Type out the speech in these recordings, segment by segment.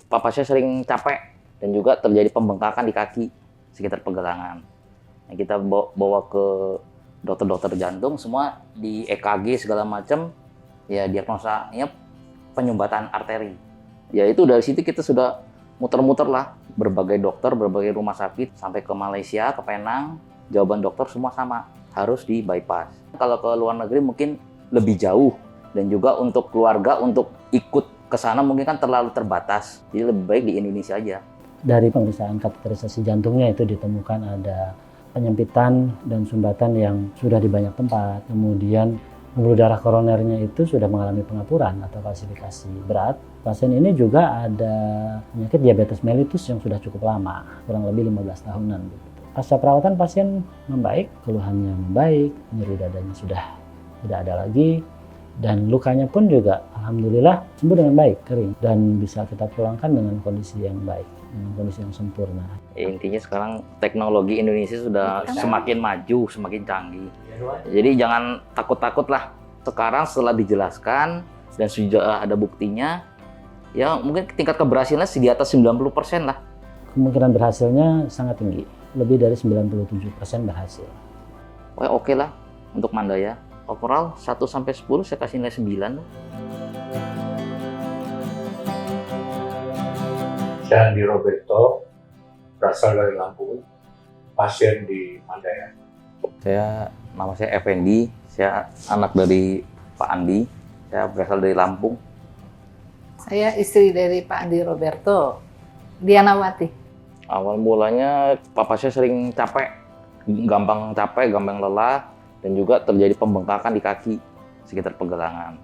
Papa saya sering capek dan juga terjadi pembengkakan di kaki sekitar pergelangan. Nah, kita bawa ke dokter-dokter jantung, semua di EKG segala macam, ya diagnosanya penyumbatan arteri. Ya itu dari situ kita sudah muter-muter lah, berbagai dokter, berbagai rumah sakit, sampai ke Malaysia, ke Penang, jawaban dokter semua sama, harus di bypass. Kalau ke luar negeri mungkin lebih jauh, dan juga untuk keluarga, untuk ikut ke sana mungkin kan terlalu terbatas, jadi lebih baik di Indonesia aja. Dari pemeriksaan kateterisasi jantungnya itu ditemukan ada penyempitan dan sumbatan yang sudah di banyak tempat. Kemudian pembuluh darah koronernya itu sudah mengalami pengapuran atau kalsifikasi berat. Pasien ini juga ada penyakit diabetes mellitus yang sudah cukup lama, kurang lebih 15 tahunan. Pasca perawatan pasien membaik, keluhannya membaik, nyeri dadanya sudah tidak ada lagi, dan lukanya pun juga alhamdulillah sembuh dengan baik, kering, dan bisa kita pulangkan dengan kondisi yang baik, dengan kondisi yang sempurna. Intinya sekarang teknologi Indonesia sudah semakin maju, semakin canggih. Jadi jangan takut-takut lah. Sekarang setelah dijelaskan dan sudah ada buktinya, ya mungkin tingkat keberhasilannya di atas 90% lah. Kemungkinan berhasilnya sangat tinggi, lebih dari 97% berhasil. Wah, oke lah untuk Mandaya. Overall 1-10 saya kasih nilai 9. Saya Andi Roberto, berasal dari Lampung, pasien di Mandaya. Nama saya Effendi, saya anak dari Pak Andi, saya berasal dari Lampung. Saya istri dari Pak Andi Roberto, Diana Wati. Awal mulanya papa saya sering gampang capek, gampang lelah, dan juga terjadi pembengkakan di kaki sekitar pergelangan.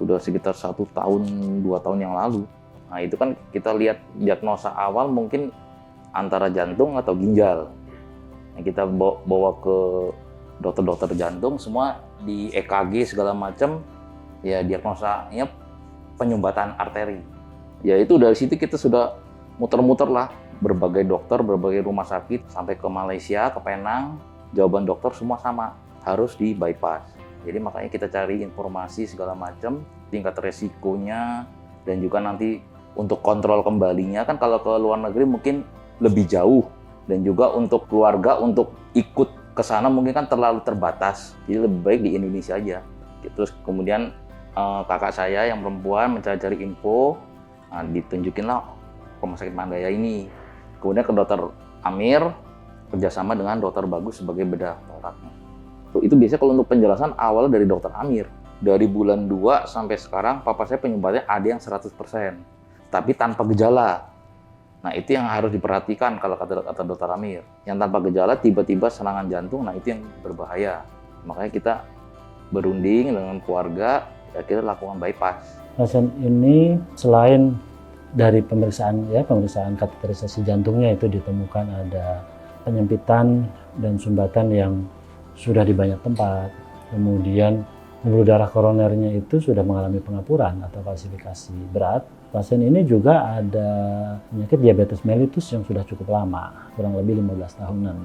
Udah sekitar 1 tahun, 2 tahun yang lalu. Nah itu kan kita lihat diagnosa awal mungkin antara jantung atau ginjal. Nah, kita bawa ke dokter-dokter jantung, semua di EKG segala macam, ya diagnosanya penyumbatan arteri. Ya itu dari situ kita sudah muter-muter lah, berbagai dokter, berbagai rumah sakit, sampai ke Malaysia, ke Penang, jawaban dokter semua sama, harus di bypass. Jadi makanya kita cari informasi segala macam, tingkat resikonya, dan juga nanti untuk kontrol kembalinya, kan kalau ke luar negeri mungkin lebih jauh, dan juga untuk keluarga, untuk ikut ke sana mungkin kan terlalu terbatas, jadi lebih baik di Indonesia aja. Terus kemudian kakak saya yang perempuan mencari-cari info, nah, ditunjukinlah rumah sakit Mandaya ini. Kemudian ke dokter Amir, kerjasama dengan dokter Bagus sebagai bedah toraknya. Itu biasanya kalau untuk penjelasan awal dari dokter Amir. Dari bulan 2 sampai sekarang, papa saya penyumbatannya ada yang 100%, tapi tanpa gejala. Nah itu yang harus diperhatikan kalau kata dokter Amir. Yang tanpa gejala tiba-tiba serangan jantung, nah itu yang berbahaya. Makanya kita berunding dengan keluarga, ya kita lakukan bypass. Pasien ini selain dari pemeriksaan kateterisasi jantungnya itu ditemukan ada penyempitan dan sumbatan yang sudah di banyak tempat. Kemudian pembuluh darah koronernya itu sudah mengalami pengapuran atau kalsifikasi berat. Pasien ini juga ada penyakit diabetes mellitus yang sudah cukup lama, kurang lebih 15 tahunan.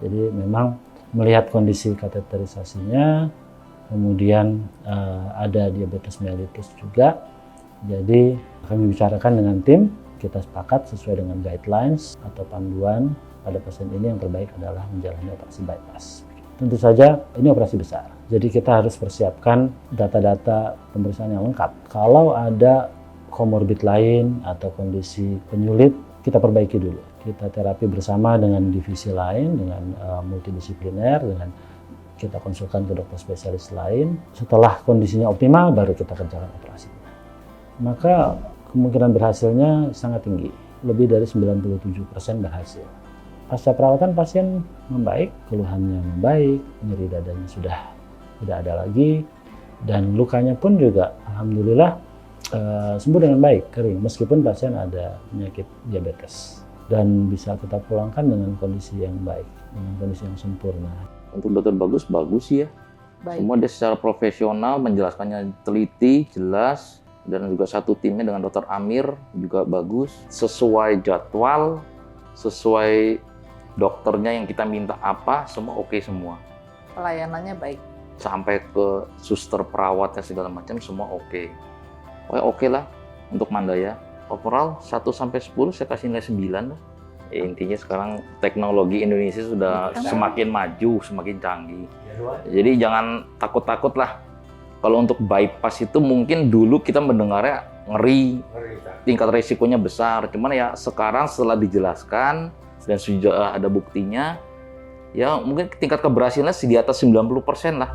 Jadi memang melihat kondisi kateterisasinya, kemudian ada diabetes mellitus juga. Jadi kami bicarakan dengan tim, kita sepakat sesuai dengan guidelines atau panduan pada pasien ini yang terbaik adalah menjalani operasi bypass. Tentu saja ini operasi besar, jadi kita harus persiapkan data-data pemeriksaan yang lengkap. Kalau ada komorbid lain atau kondisi penyulit, kita perbaiki dulu. Kita terapi bersama dengan divisi lain, dengan multidisipliner, dengan kita konsulkan ke dokter spesialis lain. Setelah kondisinya optimal, baru kita kerjakan operasinya. Maka kemungkinan berhasilnya sangat tinggi, lebih dari 97% berhasil. Pasca perawatan pasien membaik, keluhannya membaik, nyeri dadanya sudah tidak ada lagi, dan lukanya pun juga alhamdulillah sembuh dengan baik, kering, meskipun pasien ada penyakit diabetes, dan bisa kita pulangkan dengan kondisi yang baik, dengan kondisi yang sempurna. Untuk dokter bagus ya. Baik. Semua dia secara profesional menjelaskannya teliti, jelas, dan juga satu timnya dengan dokter Amir juga bagus, sesuai jadwal, sesuai dokternya yang kita minta apa, semua oke semua. Pelayanannya baik. Sampai ke suster perawatnya segala macam semua oke. Oke lah untuk Mandaya. Overall 1 sampai 10 saya kasih nilai 9 lah. Ya, intinya sekarang teknologi Indonesia sudah semakin maju, semakin canggih. Jadi jangan takut-takut lah. Kalau untuk bypass itu mungkin dulu kita mendengarnya ngeri, tingkat resikonya besar. Cuman ya sekarang setelah dijelaskan dan sudah ada buktinya, ya mungkin tingkat keberhasilannya di atas 90% lah.